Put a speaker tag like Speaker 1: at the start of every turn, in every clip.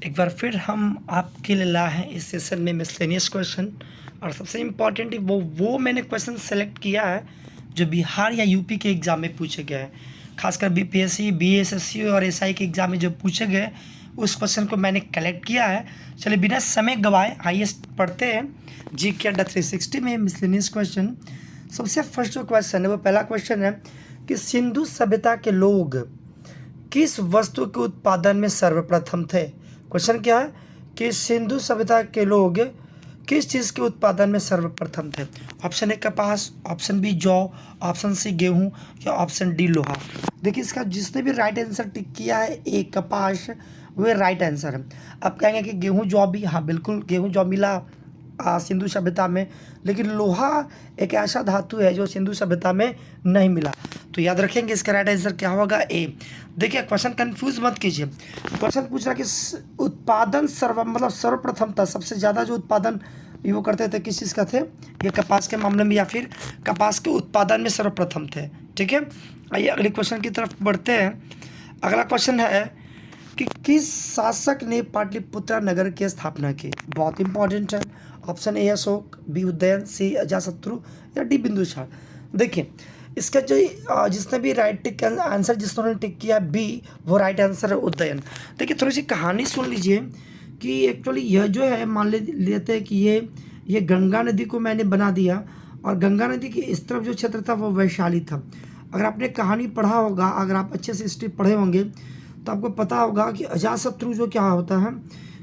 Speaker 1: एक बार फिर हम आपके लिए लाए हैं इस सेशन में मिसलेनियस क्वेश्चन। और सबसे इम्पॉर्टेंट वो मैंने क्वेश्चन सेलेक्ट किया है जो बिहार या यूपी के एग्ज़ाम में पूछे गए हैं। खासकर बीपीएससी, बीएसएससी और एसआई के एग्ज़ाम में जो पूछे गए उस क्वेश्चन को मैंने कलेक्ट किया है। चलिए बिना समय गवाए हाईएस्ट पढ़ते हैं जी के अंडर 360 में मिसलेनियस क्वेश्चन। सबसे फर्स्ट जो क्वेश्चन है वो पहला क्वेश्चन है कि सिंधु सभ्यता के लोग किस वस्तु के उत्पादन में सर्वप्रथम थे। क्वेश्चन क्या है कि सिंधु सभ्यता के लोग किस चीज़ के उत्पादन में सर्वप्रथम थे। ऑप्शन ए कपास, ऑप्शन बी जौ, ऑप्शन सी गेहूं या ऑप्शन डी लोहा। देखिए इसका जिसने भी राइट आंसर टिक किया है ए कपास वह राइट आंसर है। अब कहेंगे कि गेहूं जौ भी, हाँ बिल्कुल गेहूं जौ मिला सिंधु सभ्यता में, लेकिन लोहा एक ऐसा धातु है जो सिंधु सभ्यता में नहीं मिला। तो याद रखेंगे इसका राइट आंसर क्या होगा ए। देखिए क्वेश्चन कंफ्यूज मत कीजिए। क्वेश्चन पूछ रहा कि उत्पादन सर्वप्रथम था, सबसे ज़्यादा जो उत्पादन वो करते थे किस चीज़ का थे, ये कपास के मामले में या फिर कपास के उत्पादन में सर्वप्रथम थे। ठीक है, आइए अगले क्वेश्चन की तरफ बढ़ते हैं। अगला क्वेश्चन है कि किस शासक ने पाटलिपुत्र नगर की स्थापना की। बहुत इंपॉर्टेंट है। Option A Ashoka, B Udayan, C Ajatashatru या डी बिंदुसार। देखिए इसका जो जिसने भी राइट टिक आंसर जिसने टिक किया बी वो राइट आंसर है उदयन। देखिए थोड़ी सी कहानी सुन लीजिए कि एक्चुअली यह जो है मान लेते हैं कि ये गंगा नदी को मैंने बना दिया और गंगा नदी के इस तरफ जो क्षेत्र था वो वैशाली था। अगर आपने कहानी पढ़ा होगा, अगर आप अच्छे से हिस्ट्री पढ़े होंगे तो आपको पता होगा कि अजातशत्रु जो क्या होता है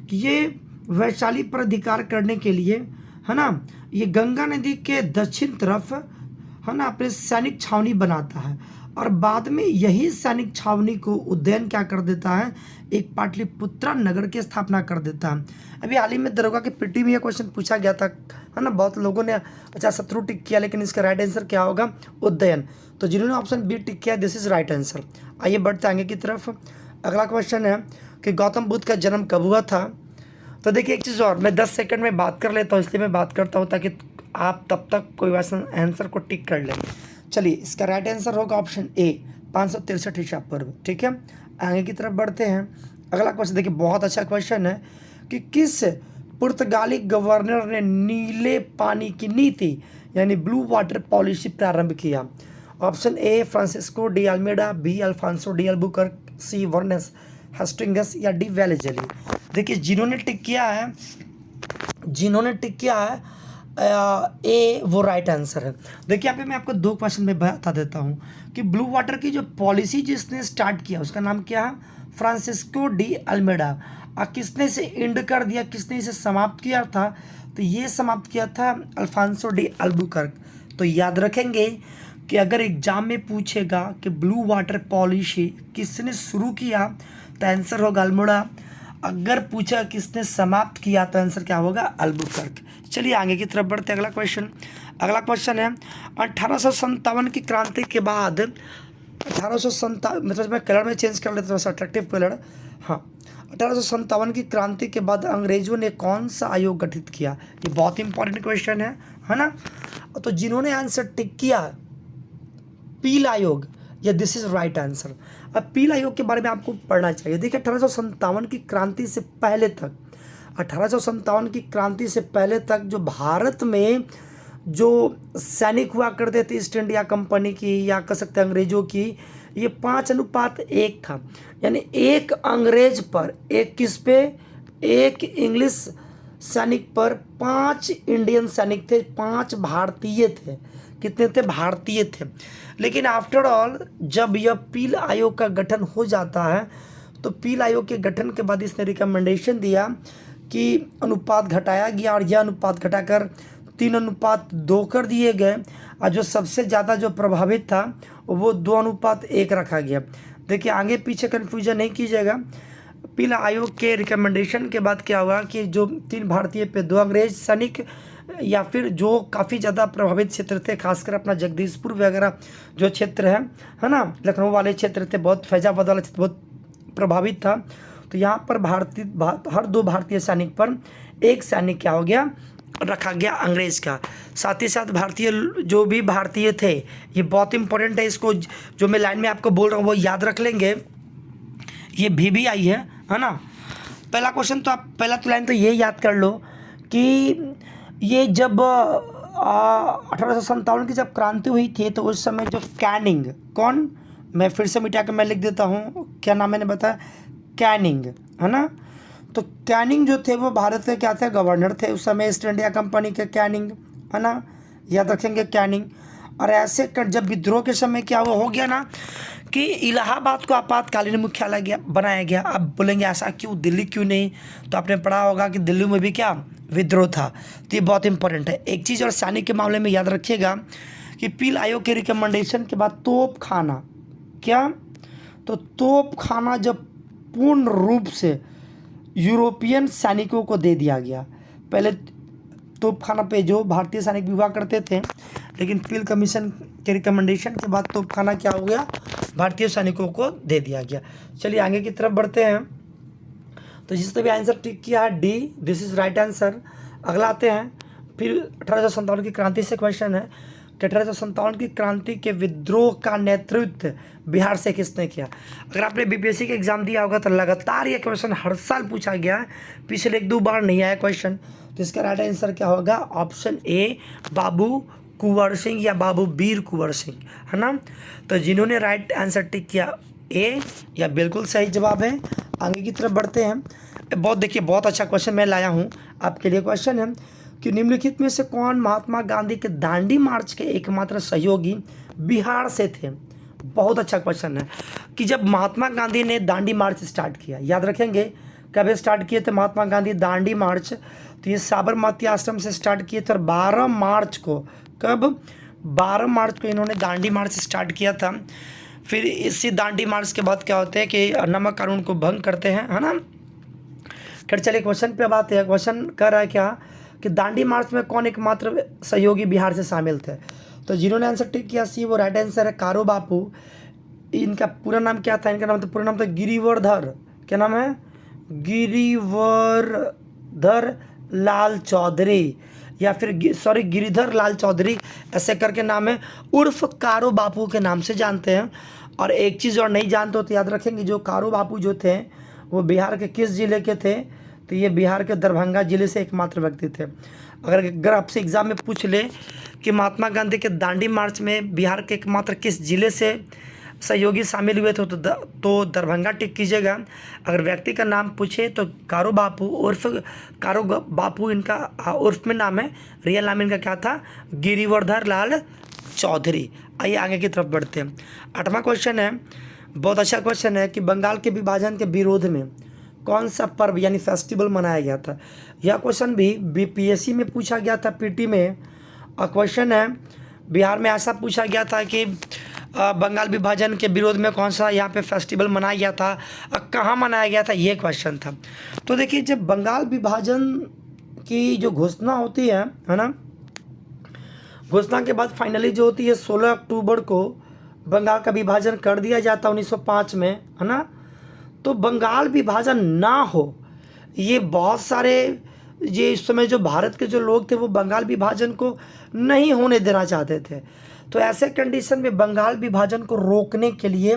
Speaker 1: कि ये वैशाली पर अधिकार करने के लिए है ना, ये गंगा नदी के दक्षिण तरफ है ना अपने सैनिक छावनी बनाता है और बाद में यही सैनिक छावनी को उदयन क्या कर देता है, एक पाटलिपुत्र नगर की स्थापना कर देता है। अभी हाल ही में दरोगा के पीटी में यह क्वेश्चन पूछा गया था है ना, बहुत लोगों ने अजातशत्रु टिक किया, लेकिन इसका राइट आंसर क्या होगा उदयन। तो जिन्होंने ऑप्शन बी टिक किया दिस इज राइट आंसर। आइए बढ़ते आगे की तरफ। अगला क्वेश्चन है कि गौतम बुद्ध का जन्म कब हुआ था। तो देखिए एक चीज़ और, मैं 10 सेकंड में बात कर लेता हूँ इसलिए मैं बात करता हूँ ताकि आप तब तक कोई आंसर को टिक कर लें। चलिए इसका राइट आंसर होगा ऑप्शन ए 563 ईसा पूर्व। ठीक है, आगे की तरफ बढ़ते हैं। अगला क्वेश्चन देखिए बहुत अच्छा क्वेश्चन है कि किस पुर्तगाली गवर्नर ने नीले पानी की नीति यानी ब्लू वाटर पॉलिसी प्रारंभ किया। Option A Francisco de Almeida, B Alfonso de Albuquerque, C Warren Hastings या डी वेलेजली। देखिए जिन्होंने टिक किया है ए वो राइट आंसर है। देखिए यहाँ पे मैं आपको दो क्वेश्चन में बता देता हूँ कि ब्लू वाटर की जो पॉलिसी जिसने स्टार्ट किया उसका नाम क्या है, फ्रांसिस्को डी अल्मेडा। और किसने इसे इंड कर दिया, किसने इसे समाप्त किया था, तो ये समाप्त किया था अल्फांसो डी अल्बुकर्क। तो याद रखेंगे कि अगर एग्जाम में पूछेगा कि ब्लू वाटर पॉलिसी किसने शुरू किया तो आंसर होगा अल्मोड़ा। अगर पूछा किसने समाप्त किया तो आंसर क्या होगा अल्बुकर्क। चलिए आगे की तरफ बढ़ते अगला क्वेश्चन है 1857 की क्रांति के बाद 1857 मतलब मैं कलर में चेंज कर लेता हूँ अट्रैक्टिव कलर। हाँ 1857 की क्रांति के बाद अंग्रेजों ने कौन सा आयोग गठित किया। ये बहुत इंपॉर्टेंट क्वेश्चन है ना। तो जिन्होंने आंसर टिक किया पील आयोग, या दिस इज राइट आंसर। अब पील आयोग के बारे में आपको पढ़ना चाहिए। देखिए 1857 की क्रांति से पहले तक 1857 की क्रांति से पहले तक जो भारत में जो सैनिक हुआ करते थे ईस्ट इंडिया कंपनी की या कह सकते हैं अंग्रेजों की, ये 5:1 था। यानी एक अंग्रेज पर एक किस पे, एक इंग्लिश सैनिक पर 5 इंडियन सैनिक थे, 5 भारतीय थे। कितने थे, भारतीय थे। लेकिन आफ्टर ऑल जब यह पील आयोग का गठन हो जाता है तो पील आयोग के गठन के बाद इसने रिकमेंडेशन दिया कि अनुपात घटाया गया और यह अनुपात घटाकर 3:2 कर दिए गए और जो सबसे ज़्यादा जो प्रभावित था वो 2:1 रखा गया। देखिए आगे पीछे कन्फ्यूजन नहीं कीजिएगा। पीला आयोग के रिकमेंडेशन के बाद क्या हुआ कि जो 3 भारतीय पे 2 अंग्रेज सैनिक या फिर जो काफ़ी ज़्यादा प्रभावित क्षेत्र थे, खासकर अपना जगदीशपुर वगैरह जो क्षेत्र है ना, लखनऊ वाले क्षेत्र थे, बहुत फैजाबाद वाला क्षेत्र बहुत प्रभावित था। तो यहाँ पर हर 2 भारतीय सैनिक पर एक सैनिक क्या हो गया, रखा गया अंग्रेज का। साथ ही साथ भारतीय जो भी भारतीय थे, ये बहुत इंपॉर्टेंट है, इसको जो मैं लाइन में आपको बोल रहा हूँ वो याद रख लेंगे। ये VVI है ना। पहला क्वेश्चन तो आप पहला तो लाइन तो ये याद कर लो कि ये जब 1857 की जब क्रांति हुई थी तो उस समय जो कैनिंग, कौन, मैं फिर से मिटा के मैं लिख देता हूँ, क्या नाम मैंने बताया, कैनिंग, है ना। तो कैनिंग जो थे वो भारत के क्या थे, गवर्नर थे उस समय ईस्ट इंडिया कंपनी के, कैनिंग, है ना, याद रखेंगे कैनिंग। और ऐसे कर जब विद्रोह के समय क्या हुआ, हो गया ना कि इलाहाबाद को आपातकालीन मुख्यालय गया बनाया गया। अब बोलेंगे ऐसा क्यों, दिल्ली क्यों नहीं, तो आपने पढ़ा होगा कि दिल्ली में भी क्या विद्रोह था, तो ये बहुत इंपॉर्टेंट है एक चीज़। और सैनिक के मामले में याद रखिएगा कि पील आयोग के रिकमेंडेशन के बाद तोप खाना, क्या, तो तोप खाना जब पूर्ण रूप से यूरोपियन सैनिकों को दे दिया गया। पहले तोप खाना पे जो भारतीय सैनिक विवाह करते थे, लेकिन पील कमीशन के रिकमेंडेशन के बाद तोप खाना क्या हो गया, भारतीय सैनिकों को दे दिया गया। चलिए आगे की तरफ बढ़ते हैं। तो जिसने भी आंसर टिक किया है D, this is right answer. अगला आते हैं फिर 1857 की क्रांति से क्वेश्चन है कि 1857 की क्रांति के विद्रोह का नेतृत्व बिहार से किसने किया। अगर आपने बीपीएससी का एग्जाम दिया होगा तो लगातार ये क्वेश्चन हर साल पूछा गया है, पिछले एक दो बार नहीं आया क्वेश्चन। तो इसका राइट आंसर क्या होगा, ऑप्शन ए बाबू कुंवर सिंह या बाबू वीर कुंवर सिंह, है ना। तो जिन्होंने राइट आंसर टिक किया ए, या बिल्कुल सही जवाब है। आगे की तरफ बढ़ते हैं। बहुत देखिए बहुत अच्छा क्वेश्चन मैं लाया हूँ आपके लिए। क्वेश्चन है कि निम्नलिखित में से कौन महात्मा गांधी के दांडी मार्च के एकमात्र सहयोगी बिहार से थे। बहुत अच्छा क्वेश्चन है कि जब महात्मा गांधी ने दांडी मार्च स्टार्ट किया, याद रखेंगे कब स्टार्ट किए थे महात्मा गांधी दांडी मार्च, तो ये साबरमती आश्रम से स्टार्ट किए थे। और 12 मार्च को, कब, 12 मार्च को इन्होंने दांडी मार्च स्टार्ट किया था। फिर इसी दांडी मार्च के बाद क्या होते हैं कि नमक कानून को भंग करते हैं, है ना। फिर चलिए क्वेश्चन पे बात है। क्वेश्चन कर रहा है क्या कि दांडी मार्च में कौन एकमात्र सहयोगी बिहार से शामिल थे। तो जिन्होंने आंसर टिक किया सी, वो राइट आंसर है कारो बापू। इनका पूरा नाम क्या था, इनका नाम तो पूरा नाम था गिरिवर्धर, क्या नाम है, गिरिवर्धर लाल चौधरी, या फिर सॉरी गिरिधर लाल चौधरी, ऐसे करके नाम है, उर्फ कारो बापू के नाम से जानते हैं। और एक चीज़ और नहीं जानते हो तो याद रखेंगे, जो कारो बापू जो थे वो बिहार के किस ज़िले के थे, तो ये बिहार के दरभंगा ज़िले से एकमात्र व्यक्ति थे। अगर आपसे एग्ज़ाम में पूछ ले कि महात्मा गांधी के दांडी मार्च में बिहार के एकमात्र किस ज़िले से सहयोगी शामिल हुए थे, तो दरभंगा टिक कीजिएगा। अगर व्यक्ति का नाम पूछे तो कारो बापू उर्फ कारो बापू इनका उर्फ में नाम है, रियल नाम इनका क्या था, गिरिवर्धर लाल चौधरी। आइए आगे की तरफ बढ़ते हैं। 8वां क्वेश्चन है, बहुत अच्छा क्वेश्चन है कि बंगाल के विभाजन के विरोध में कौन सा पर्व यानी फेस्टिवल मनाया गया था। यह क्वेश्चन भी बीपीएससी में पूछा गया था, पीटी में। और क्वेश्चन है बिहार में ऐसा पूछा गया था कि बंगाल विभाजन के विरोध में कौन सा यहाँ पे फेस्टिवल मनाया गया था और कहाँ मनाया गया था, ये क्वेश्चन था। तो देखिए जब बंगाल विभाजन की जो घोषणा होती है ना, घोषणा के बाद फाइनली जो होती है 16 अक्टूबर को बंगाल का विभाजन कर दिया जाता 1905 में, है ना। तो बंगाल विभाजन ना हो, ये बहुत सारे ये इस समय जो भारत के जो लोग थे वो बंगाल विभाजन को नहीं होने देना चाहते थे। तो ऐसे कंडीशन में बंगाल विभाजन को रोकने के लिए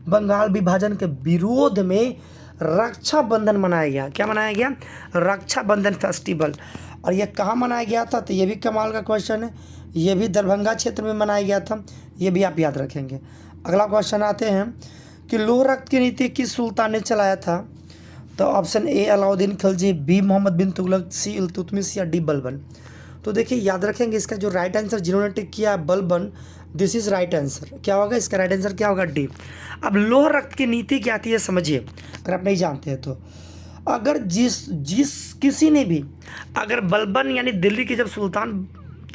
Speaker 1: बंगाल विभाजन के विरोध में रक्षाबंधन मनाया गया। क्या मनाया गया, रक्षाबंधन फेस्टिवल। और ये कहाँ मनाया गया था, तो ये भी कमाल का क्वेश्चन है, ये भी दरभंगा क्षेत्र में मनाया गया था, ये भी आप याद रखेंगे। अगला क्वेश्चन आते हैं कि लोह रक्त की नीति किस सुल्तान ने चलाया था। तो option A Alauddin Khilji, B Mohammad bin Tughlaq, C Iltutmish, या डी बलबन। तो देखिए याद रखेंगे इसका जो राइट आंसर जिन्होंने टिक किया Balban, this is right answer. क्या होगा इसका राइट आंसर, क्या होगा, डी। अब लोह रक्त की नीति क्या आती है समझिए, अगर आप नहीं जानते हैं तो। अगर जिस किसी ने भी, अगर बलबन यानी दिल्ली के जब सुल्तान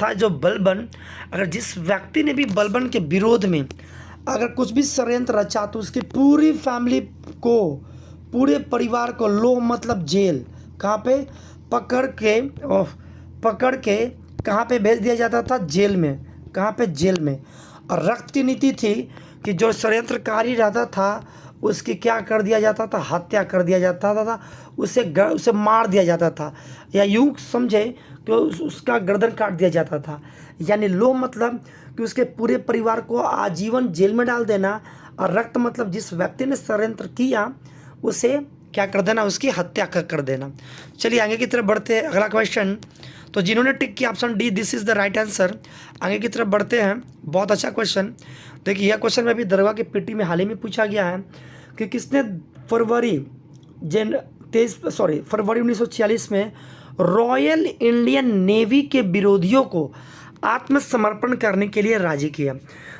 Speaker 1: था जो बलबन, अगर जिस व्यक्ति ने भी बलबन के विरोध में अगर कुछ भी षड्यंत्र रचा तो उसकी पूरी फैमिली को, पूरे परिवार को लोह मतलब जेल, कहाँ पे पकड़ के कहाँ पे भेज दिया जाता था, जेल में। कहाँ पे, जेल में। और रक्त की नीति थी कि जो षड्यंत्रकारी रहता था उसकी क्या कर दिया जाता था, हत्या कर दिया जाता था, उसे मार दिया जाता था, या यूँ समझे कि उसका गर्दन काट दिया जाता था। यानी लोह मतलब कि उसके पूरे परिवार को आजीवन जेल में डाल देना, और रक्त मतलब जिस व्यक्ति ने षड्यंत्र किया उसे क्या कर देना, उसकी हत्या कर देना। चलिए आगे की तरफ बढ़ते हैं। अगला क्वेश्चन, तो जिन्होंने टिक किया option D this is the right answer. आगे की तरफ बढ़ते हैं। बहुत अच्छा क्वेश्चन। देखिए यह क्वेश्चन में भी दरगाह के पीटी में हाल ही में पूछा गया है कि किसने फरवरी 1946 में रॉयल इंडियन नेवी के विरोधियों को आत्मसमर्पण करने के लिए राजी किया।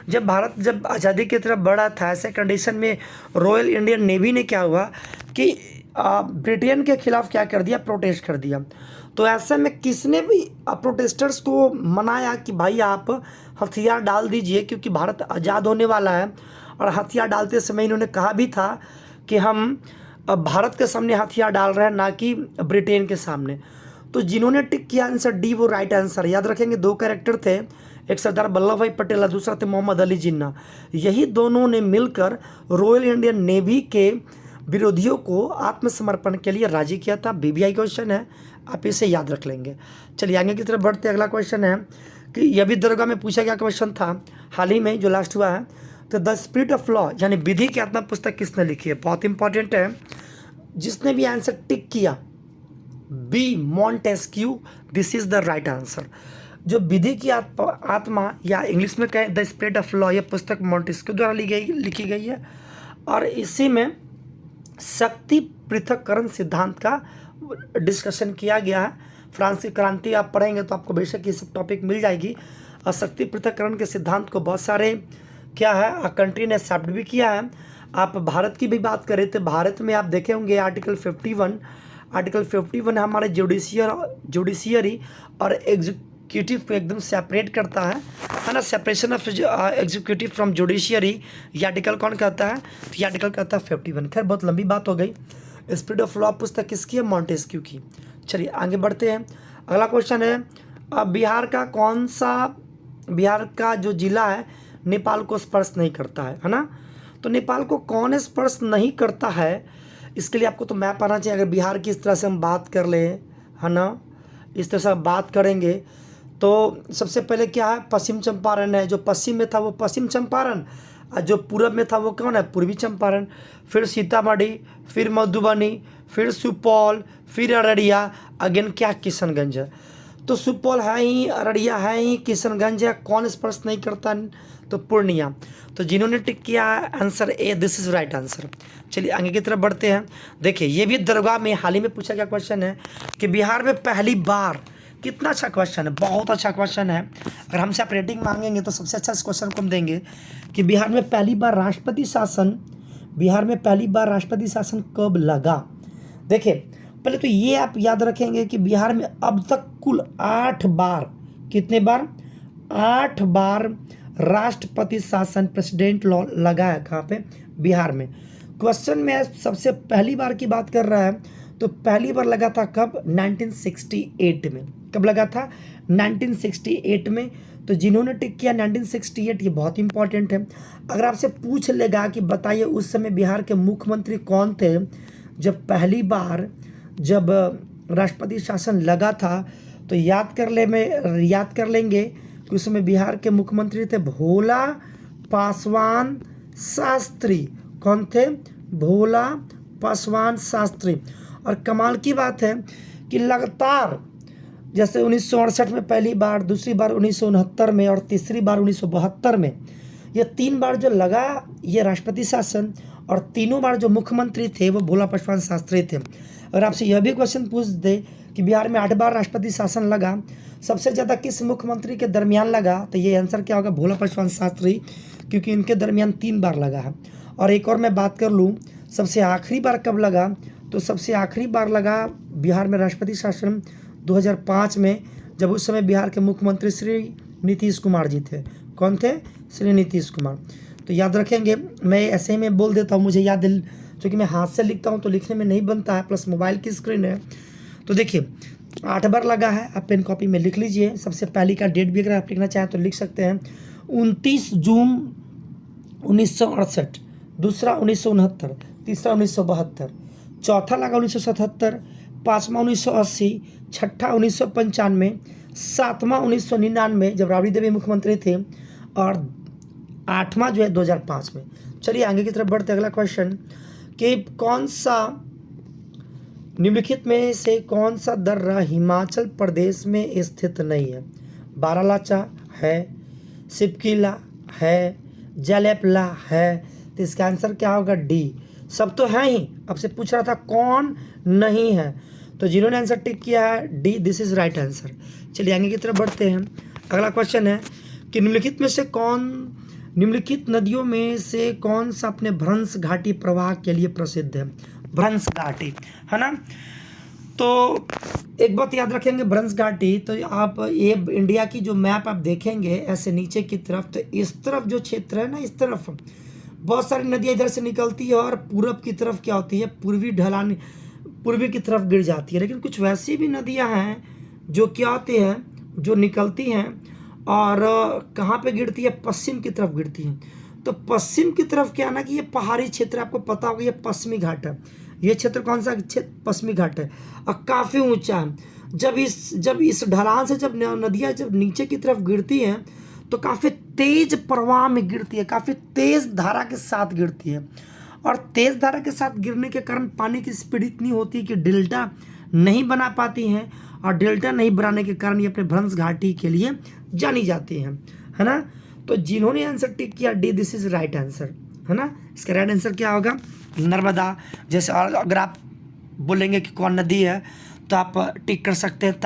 Speaker 1: जब भारत जब आज़ादी की तरफ बढ़ा था, ऐसे कंडीशन में रॉयल इंडियन नेवी ने क्या हुआ कि ब्रिटेन के खिलाफ क्या कर दिया, प्रोटेस्ट कर दिया। तो ऐसे में किसने भी प्रोटेस्टर्स को मनाया कि भाई आप हथियार डाल दीजिए क्योंकि भारत आज़ाद होने वाला है। और हथियार डालते समय इन्होंने कहा भी था कि हम भारत के सामने हथियार डाल रहे हैं, ना कि ब्रिटेन के सामने। तो जिन्होंने टिक किया आंसर डी वो राइट आंसर। याद रखेंगे दो कैरेक्टर थे, एक सरदार वल्लभ भाई पटेल और दूसरा थे मोहम्मद अली जिन्ना। यही दोनों ने मिलकर रॉयल इंडियन नेवी के विरोधियों को आत्मसमर्पण के लिए राजी किया था। बीबीआई क्वेश्चन है, आप इसे याद रख लेंगे। चलिए आगे की तरफ बढ़ते। अगला क्वेश्चन है कि यह भी दरगाह में पूछा गया क्वेश्चन था हाल ही में जो लास्ट हुआ है। तो द स्पिरिट ऑफ लॉ यानी विधि की आत्मा पुस्तक किसने लिखी है, बहुत इंपॉर्टेंट है। जिसने भी आंसर टिक किया B Montesquieu, this is the right answer. जो विधि की आत्मा या इंग्लिश में कहें द स्पिरिट ऑफ लॉ, यह पुस्तक मॉन्टेस्क्यू द्वारा लिखी गई है। और इसी में शक्ति पृथक्करण सिद्धांत का डिस्कशन किया गया है। फ्रांस की क्रांति आप पढ़ेंगे तो आपको बेशक ये सब टॉपिक मिल जाएगी। और शक्ति पृथक्करण के सिद्धांत को बहुत सारे क्या है कंट्री ने एक्सेप्ट भी किया है। आप भारत की भी बात करें तो भारत में आप देखे होंगे आर्टिकल 51 हमारे जुडिशियरी और एग्जीक्यूटिव को एकदम सेपरेट करता है ना। Separation of executive from judiciary ये आर्टिकल कौन कहता है, तो ये आर्टिकल कहता है 51। खैर बहुत लंबी बात हो गई। स्पिरिट ऑफ लॉ पुस्तक किसकी है, मॉन्टेस्क्यू की। चलिए आगे बढ़ते हैं। अगला क्वेश्चन है बिहार का जो जिला है नेपाल को स्पर्श नहीं करता है ना। तो नेपाल को कौन स्पर्श नहीं करता है, इसके लिए आपको तो मैप आना चाहिए। अगर बिहार की इस तरह से हम बात कर ले है ना, इस तरह से बात करेंगे तो सबसे पहले क्या है, पश्चिम चंपारण है। जो पश्चिम में था वो पश्चिम चंपारण, और जो पूरब में था वो कौन है, पूर्वी चंपारण। फिर सीतामढ़ी, फिर मधुबनी, फिर सुपौल, फिर अररिया, अगेन क्या किशनगंज है। तो सुपौल है ही, अररिया है ही, किशनगंज है, कौन स्पर्श नहीं करता, तो पूर्णिया। तो जिन्होंने टिक किया answer A, this is right answer. चलिए आगे की तरफ बढ़ते हैं। देखिए ये भी दरगाह में हाल ही में पूछा गया क्वेश्चन है कि बिहार में पहली बार, कितना अच्छा क्वेश्चन है, बहुत अच्छा क्वेश्चन है। अगर हमसे आप रेटिंग मांगेंगे तो सबसे अच्छा इस क्वेश्चन को हम देंगे कि बिहार में पहली बार राष्ट्रपति शासन कब लगा। देखिए पहले तो ये आप याद रखेंगे कि बिहार में अब तक कुल 8 बार, कितने बार, 8 बार राष्ट्रपति शासन प्रेसिडेंट लॉ लगा है। कहाँ पे, बिहार में। क्वेश्चन में सबसे पहली बार की बात कर रहा है तो पहली बार लगा था कब, 1968 में। कब लगा था, 1968 में। तो जिन्होंने टिक किया 1968, ये बहुत इंपॉर्टेंट है। अगर आपसे पूछ लेगा कि बताइए उस समय बिहार के मुख्यमंत्री कौन थे जब पहली बार जब राष्ट्रपति शासन लगा था, तो याद कर लेंगे कि उस समय बिहार के मुख्यमंत्री थे भोला पासवान शास्त्री। कौन थे, भोला पासवान शास्त्री। और कमाल की बात है कि लगातार जैसे 1968 में पहली बार, दूसरी बार 1969 में और तीसरी बार 1972 में, ये 3 बार जो लगा ये राष्ट्रपति शासन, और तीनों बार जो मुख्यमंत्री थे वो भोला पासवान शास्त्री थे। अगर आपसे यह भी क्वेश्चन पूछ दे कि बिहार में 8 बार राष्ट्रपति शासन लगा, सबसे ज़्यादा किस मुख्यमंत्री के दरमियान लगा, तो ये आंसर क्या होगा, भोला पासवान शास्त्री, क्योंकि इनके दरमियान 3 बार लगा है। और एक और मैं बात कर लूँ सबसे आखिरी बार कब लगा, तो सबसे आखिरी बार लगा बिहार में राष्ट्रपति शासन 2005 में, जब उस समय बिहार के मुख्यमंत्री श्री नीतीश कुमार जी थे। कौन थे, श्री नीतीश कुमार। तो याद रखेंगे, मैं ऐसे ही में बोल देता हूँ, मुझे याद, क्योंकि मैं हाथ से लिखता हूँ तो लिखने में नहीं बनता है, प्लस मोबाइल की स्क्रीन है। तो देखिए 8 बार लगा है, आप पेन कॉपी में लिख लीजिए। सबसे पहली का डेट भी अगर आप लिखना चाहें तो लिख सकते हैं, 29 जून 1968, दूसरा 1969, तीसरा 1972, चौथा लगा 1977, पाँचवा 1980, छठा 1995, सातवां 1999 जब राबड़ी देवी मुख्यमंत्री थे, और 8वां जो है 2005 में। चलिए आगे की तरफ बढ़ते। अगला क्वेश्चन कि कौन सा निम्नलिखित में से कौन सा दर्रा हिमाचल प्रदेश में स्थित नहीं है? बारालाचा है, सिपकिला है, जलेपला है। तो इसका आंसर क्या होगा? डी। सब तो है ही, अब से पूछ रहा था कौन नहीं है, तो जिन्होंने आंसर टिक किया है D, this is right answer. चलिए आगे की तरफ बढ़ते हैं। अगला क्वेश्चन है कि निम्नलिखित नदियों में से कौन सा अपने भ्रंश घाटी प्रवाह के लिए प्रसिद्ध है? भ्रंश घाटी, है ना। तो एक बात याद रखेंगे, भ्रंश घाटी, तो आप ये इंडिया की जो मैप आप देखेंगे ऐसे नीचे की तरफ, तो इस तरफ जो क्षेत्र है ना, इस तरफ बहुत सारी नदियाँ इधर से निकलती है और पूरब की तरफ क्या होती है, पूर्वी की तरफ गिर जाती है। लेकिन कुछ वैसी भी नदियाँ हैं जो क्या होती हैं, जो निकलती हैं और कहाँ पे गिरती है, पश्चिम की तरफ गिरती है। तो पश्चिम की तरफ क्या है ना कि ये पहाड़ी क्षेत्र, आपको पता होगा ये पश्चिमी घाट है। ये क्षेत्र कौन सा क्षेत्र? पश्चिमी घाट है और काफ़ी ऊंचा है। जब इस ढलान से जब नदियाँ जब नीचे की तरफ गिरती हैं तो काफ़ी तेज प्रवाह में गिरती है, काफ़ी तेज धारा के साथ गिरती है। और तेज धारा के साथ गिरने के कारण पानी की स्पीड इतनी होती है कि डेल्टा नहीं बना पाती हैं, और डेल्टा नहीं बनाने के कारण ये अपने भ्रंश घाटी के लिए जानी जाती हैं, है ना। तो जिन्होंने आंसर टिक किया D, this is right answer, है ना। इसका राइट आंसर क्या होगा? नर्मदा। जैसे और अगर आप बोलेंगे कि कौन नदी है तो आप टिक कर सकते हैं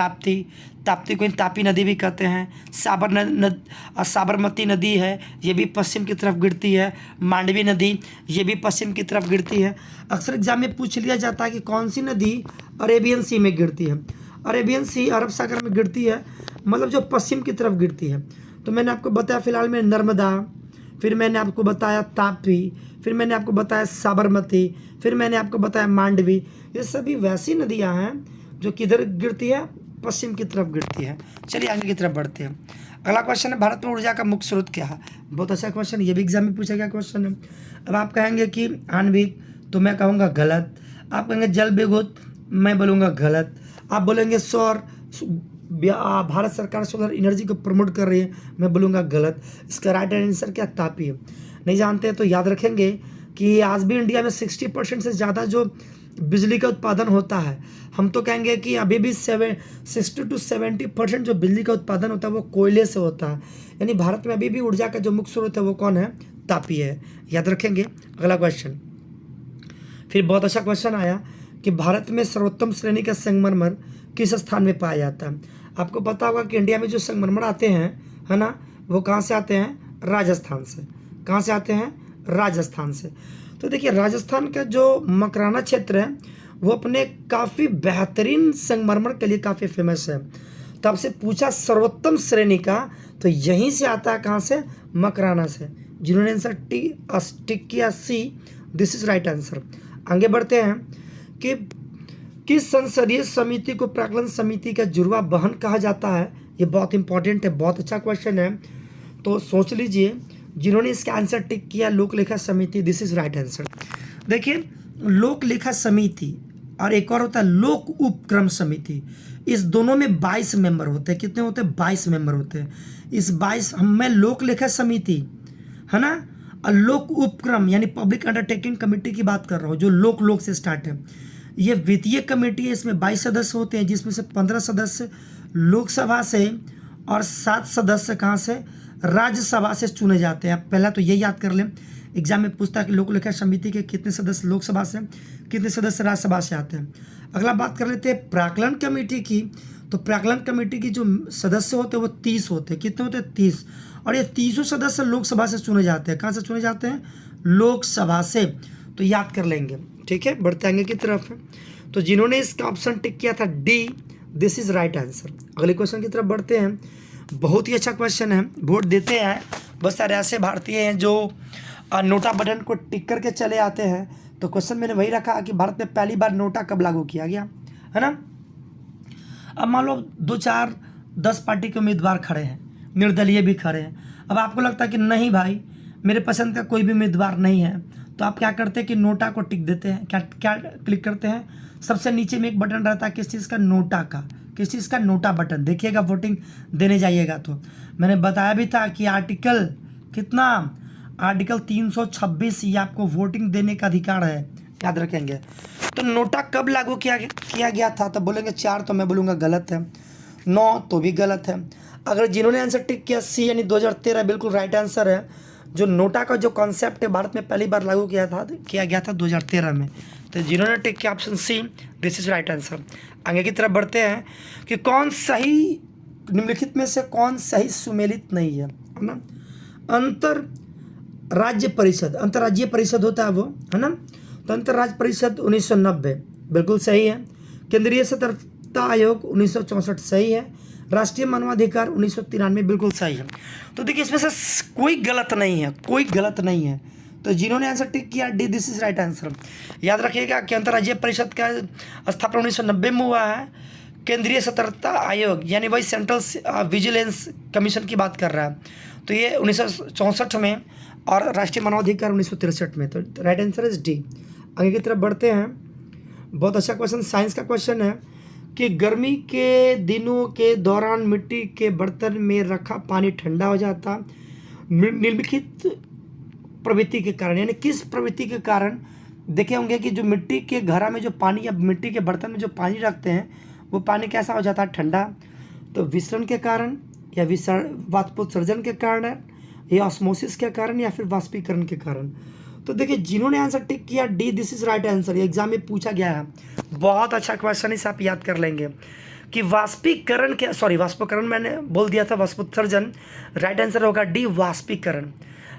Speaker 1: ताप्ती को तापी नदी भी कहते हैं। साबरमती नदी है, ये भी पश्चिम की तरफ गिरती है। मांडवी नदी, ये भी पश्चिम की तरफ गिरती है। अक्सर एग्जाम में पूछ लिया जाता है कि कौन सी नदी अरेबियन सी में गिरती है। अरेबियन सी अरब सागर में गिरती है, मतलब जो पश्चिम की तरफ गिरती है। तो मैंने आपको बताया फिलहाल में नर्मदा, फिर मैंने आपको बताया तापी, फिर मैंने आपको बताया साबरमती, फिर मैंने आपको बताया मांडवी। ये सभी वैसी नदियाँ हैं जो किधर गिरती है, पश्चिम की तरफ गिरती है। चलिए आगे की तरफ बढ़ते हैं। अगला क्वेश्चन है, भारत में ऊर्जा का मुख्य स्रोत क्या है? बहुत अच्छा क्वेश्चन, ये भी एग्जाम में पूछा गया क्वेश्चन है। अब आप कहेंगे कि आणविक, तो मैं कहूँगा गलत। आप कहेंगे जल विद्युत, मैं बोलूँगा गलत। आप बोलेंगे सौर, भारत सरकार सोलर एनर्जी को प्रमोट कर रही है, मैं बोलूँगा गलत। इसका राइट आंसर क्या? तापी है। नहीं जानते हैं तो याद रखेंगे कि आज भी इंडिया में 60% से ज़्यादा जो बिजली का उत्पादन होता है, हम तो कहेंगे कि अभी भी 60 to 70% जो बिजली का उत्पादन होता है वो कोयले से होता है। यानी भारत में अभी भी ऊर्जा का जो मुख्य स्रोत है वो कौन है? तापी है, याद रखेंगे। अगला क्वेश्चन, फिर बहुत अच्छा क्वेश्चन आया कि भारत में सर्वोत्तम श्रेणी का संगमरमर किस स्थान में पाया जाता है? आपको पता होगा कि इंडिया में जो संगमरमर आते हैं, है ना, वो कहाँ से आते हैं? राजस्थान से। कहाँ से आते हैं? राजस्थान से। तो देखिए राजस्थान का जो मकराना क्षेत्र है वो अपने काफ़ी बेहतरीन संगमरमर के लिए काफ़ी फेमस है। तो आपसे पूछा सर्वोत्तम श्रेणी का, तो यहीं से आता है, कहाँ से? मकराना से। जिन्होंने आंसर टिक किया सी, दिस इज राइट आंसर। आगे बढ़ते हैं कि किस संसदीय समिति को प्राक्कलन समिति का जुड़वा बहन कहा जाता है? ये बहुत इंपॉर्टेंट है, बहुत अच्छा क्वेश्चन है, तो सोच लीजिए। जिन्होंने इसका आंसर टिक किया लोक लेखा समिति, दिस इज राइट आंसर। देखिए लोक लेखा समिति और एक और होता है लोक उपक्रम समिति, इस दोनों में 22 मेंबर होते हैं। कितने होते हैं? 22 मेंबर होते हैं। इस 22 मैं लोक लेखा समिति, है ना, और लोक उपक्रम यानी पब्लिक अंडरटेकिंग कमेटी की बात कर रहा हूँ, जो लोक से स्टार्ट है। ये वित्तीय कमेटी है, इसमें 22 सदस्य होते हैं, जिसमें से 15 सदस्य लोकसभा से और 7 सदस्य कहाँ से? राज्यसभा से चुने जाते हैं। पहला तो ये याद कर लें, एग्जाम में पूछता है कि लोक लेखा समिति के कितने सदस्य लोकसभा से, कितने सदस्य राज्यसभा से आते हैं। अगला बात कर लेते हैं प्राक्कलन कमेटी की। तो प्राक्कलन कमेटी की जो सदस्य होते हैं वो 30 होते हैं। कितने होते हैं? 30। और ये 30 सदस्य लोकसभा से चुने जाते हैं। कहाँ से चुने जाते हैं? लोकसभा से। तो याद कर लेंगे, ठीक है। बढ़ते आगे की तरफ है, तो जिन्होंने इसका ऑप्शन टिक किया था D, this is right answer. अगले क्वेश्चन की तरफ बढ़ते हैं। बहुत ही अच्छा क्वेश्चन है, वोट देते हैं बहुत सारे ऐसे भारतीय हैं जो नोटा बटन को टिक करके चले आते हैं। तो क्वेश्चन मैंने वही रखा कि भारत में पहली बार नोटा कब लागू किया गया, है ना। अब मान लो 2, 4, 10 पार्टी के उम्मीदवार खड़े हैं, निर्दलीय भी खड़े हैं। अब आपको लगता है कि नहीं भाई मेरे पसंद का कोई भी उम्मीदवार नहीं है, तो आप क्या करते हैं कि नोटा को टिक देते हैं। क्या क्लिक करते हैं? सबसे नीचे में एक बटन रहता है, किस चीज़ का? नोटा का। किस चीज़ का? NOTA button. देखिएगा वोटिंग देने जाइएगा तो मैंने बताया भी था कि आर्टिकल 326 ये आपको वोटिंग देने का अधिकार है। याद रखेंगे। तो नोटा कब लागू किया गया था, तो बोलेंगे 4, तो मैं बोलूँगा गलत है। 9 तो भी गलत है। अगर जिन्होंने आंसर टिक किया सी यानी 2013 बिल्कुल राइट आंसर है। जो नोटा का जो कॉन्सेप्ट है भारत में पहली बार लागू किया गया था 2013 में। तो जिन्होंने टिक किया option C, this is right answer. आगे की तरफ बढ़ते हैं कि कौन सही, निम्नलिखित में से कौन सही सुमेलित नहीं है ना। अंतर्राज्य परिषद होता है वो, है ना। तो अंतर्राज्य परिषद 1990 बिल्कुल सही है। केंद्रीय सतर्कता आयोग 1964 सही है। राष्ट्रीय मानवाधिकार 1993 बिल्कुल सही है। तो देखिए इसमें से कोई गलत नहीं है। तो जिन्होंने आंसर टिक किया D, this is right answer. याद रखिएगा कि अंतर्राज्यीय परिषद का स्थापना 1990 में हुआ है। केंद्रीय सतर्कता आयोग यानी वही सेंट्रल विजिलेंस कमीशन की बात कर रहा है, तो ये 1964 में, और राष्ट्रीय मानवाधिकार 1963 में। तो राइट आंसर इज डी। आगे की तरफ बढ़ते हैं। बहुत अच्छा क्वेश्चन, साइंस का क्वेश्चन है कि गर्मी के दिनों के दौरान मिट्टी के बर्तन में रखा पानी ठंडा हो जाता निम्नलिखित प्रवृत्ति के कारण, यानी किस प्रवृत्ति के कारण। देखे होंगे कि जो मिट्टी के घड़ा में जो पानी या मिट्टी के बर्तन में जो पानी रखते हैं वो पानी कैसा हो जाता है, ठंडा। तो विसरण के कारण या वाष्पोत्सर्जन के कारण या ऑस्मोसिस के कारण या फिर वाष्पीकरण के कारण। तो देखिए जिन्होंने आंसर टिक किया D, this is right answer. ये एग्जाम में पूछा गया है, बहुत अच्छा क्वेश्चन, इसे आप याद कर लेंगे कि वाष्पीकरण मैंने बोल दिया था, वाष्पोत्सर्जन। राइट आंसर होगा डी, वाष्पीकरण,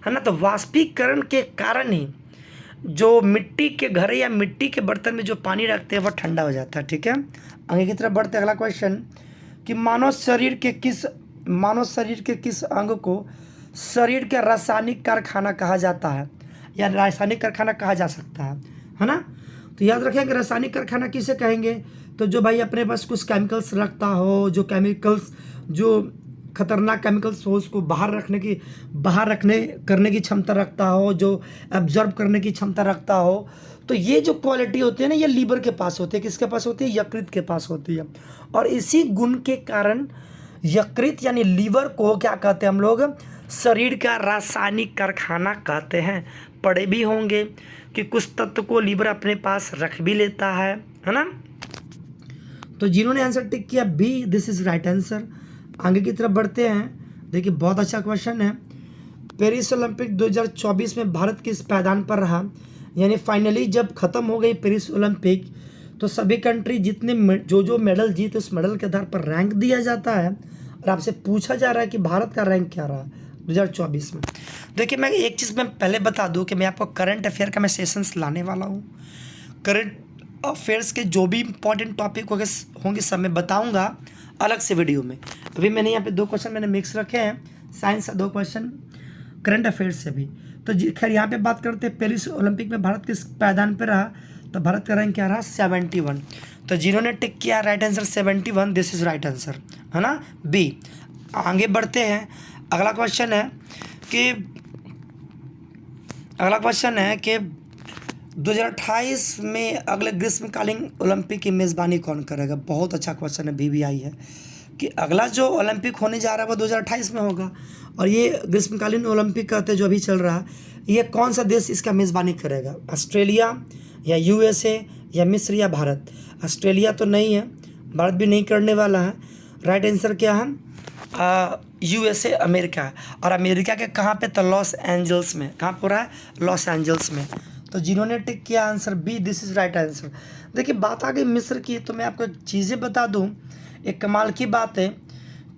Speaker 1: है ना। तो वाष्पीकरण के कारण ही जो मिट्टी के घड़े या मिट्टी के बर्तन में जो पानी रखते हैं वो ठंडा हो जाता है। ठीक है, आगे की तरफ बढ़ते अगला क्वेश्चन कि मानव शरीर के किस अंग को शरीर का रासायनिक कारखाना कहा जाता है या रासायनिक कारखाना कहा जा सकता है ना। तो याद रखें कि रासायनिक कारखाना किसे कहेंगे, तो जो भाई अपने पास कुछ केमिकल्स रखता हो, जो खतरनाक केमिकल्स हो उसको बाहर करने की क्षमता रखता हो, जो एब्जॉर्ब करने की क्षमता रखता हो। तो ये जो क्वालिटी होती है ना, ये लीवर के पास होती है। किसके पास होती है, यकृत के पास होती है। और इसी गुण के कारण यकृत यानी लीवर को क्या कहते हैं हम लोग, शरीर का रासायनिक कारखाना कहते हैं। पढ़े भी होंगे कि कुछ तत्व को लीवर अपने पास रख भी लेता है ना। तो जिन्होंने आंसर टिक किया B, this is right answer. आगे की तरफ बढ़ते हैं। देखिए बहुत अच्छा क्वेश्चन है। पेरिस ओलंपिक 2024 में भारत किस पायदान पर रहा, यानी फाइनली जब खत्म हो गई पेरिस ओलंपिक तो सभी कंट्री जितने जो मेडल जीते उस मेडल के आधार पर रैंक दिया जाता है। और आपसे पूछा जा रहा है कि भारत का रैंक क्या रहा 2024 में। देखिए मैं एक चीज़ मैं पहले बता दूं कि मैं आपको करंट अफेयर का मैं सेशंस लाने वाला हूं। करंट अफेयर्स के जो भी इंपॉर्टेंट टॉपिक होंगे सब मैं बताऊंगा अलग से वीडियो में। अभी मैंने यहाँ पे 2 क्वेश्चन मैंने मिक्स रखे हैं, साइंस का 2 क्वेश्चन, करंट अफेयर्स से भी। तो खैर यहाँ पे बात करते हैं पेरिस ओलंपिक में भारत किस पायदान पर रहा, तो भारत का रैंक क्या रहा 71। तो जिन्होंने टिक किया right answer 71, this is right answer, है ना, बी। आगे बढ़ते हैं। अगला क्वेश्चन है कि 2028 में अगले ग्रीष्मकालीन ओलंपिक की मेज़बानी कौन करेगा। बहुत अच्छा क्वेश्चन है, BBI है कि अगला जो ओलंपिक होने जा रहा है वो 2028 में होगा। और ये ग्रीष्मकालीन ओलंपिक कहते हैं जो अभी चल रहा है, ये कौन सा देश इसका मेज़बानी करेगा, ऑस्ट्रेलिया या USA या मिस्र या भारत। ऑस्ट्रेलिया तो नहीं है, भारत भी नहीं करने वाला है। राइट आंसर क्या है, USA अमेरिका। और अमेरिका के कहाँ पे, तो लॉस एंजल्स में। कहाँ पर रहा है, लॉस एंजल्स में। तो जिन्होंने टिक किया answer B, this is right answer. देखिए बात आ गई मिस्र की, तो मैं आपको चीज़ें बता दूं। एक कमाल की बात है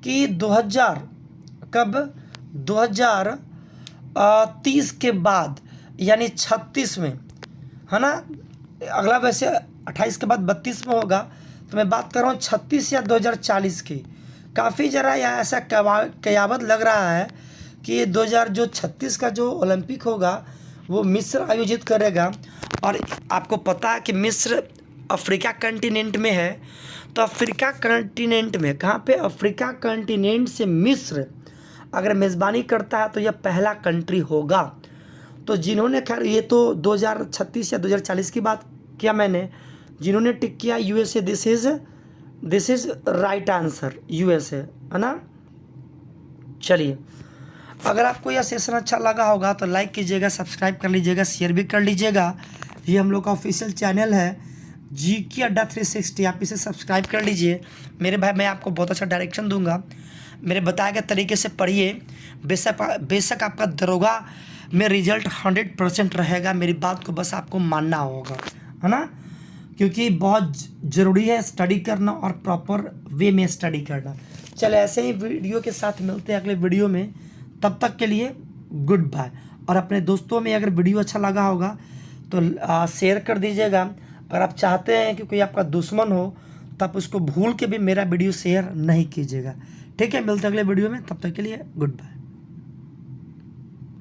Speaker 1: कि 2030 के बाद यानी 36 में, है ना, अगला वैसे 28 के बाद 32 में होगा। तो मैं बात कर रहा हूँ 36 या 2040 की। काफ़ी ज़रा या ऐसा कयावत लग रहा है कि 2036 का जो ओलंपिक होगा वो मिस्र आयोजित करेगा। और आपको पता है कि मिस्र अफ्रीका कंटिनेंट में है। तो अफ्रीका कंटिनेंट में कहाँ पे, अफ्रीका कंटिनेंट से मिस्र अगर मेज़बानी करता है तो यह पहला कंट्री होगा। तो जिन्होंने, खैर ये तो 2036 या 2040 की बात किया मैंने, जिन्होंने टिक किया USA, this is right answer, USA, है ना। चलिए, अगर आपको यह सेशन अच्छा लगा होगा तो लाइक कीजिएगा, सब्सक्राइब कर लीजिएगा, शेयर भी कर लीजिएगा। ये हम लोग का ऑफिशियल चैनल है GK अड्डा 360, आप इसे सब्सक्राइब कर लीजिए। मेरे भाई मैं आपको बहुत अच्छा डायरेक्शन दूंगा, मेरे बताए गए तरीके से पढ़िए। बेशक आपका दरोगा में रिजल्ट 100% रहेगा, मेरी बात को बस आपको मानना होगा, है ना, क्योंकि बहुत ज़रूरी है स्टडी करना और प्रॉपर वे में स्टडी करना। चले ऐसे ही वीडियो के साथ मिलते हैं अगले वीडियो में, तब तक के लिए गुड बाय। और अपने दोस्तों में अगर वीडियो अच्छा लगा होगा तो शेयर कर दीजिएगा। अगर आप चाहते हैं कि कोई आपका दुश्मन हो तो आप उसको भूल के भी मेरा वीडियो शेयर नहीं कीजिएगा। ठीक है, मिलते हैं अगले वीडियो में, तब तक के लिए गुड बाय।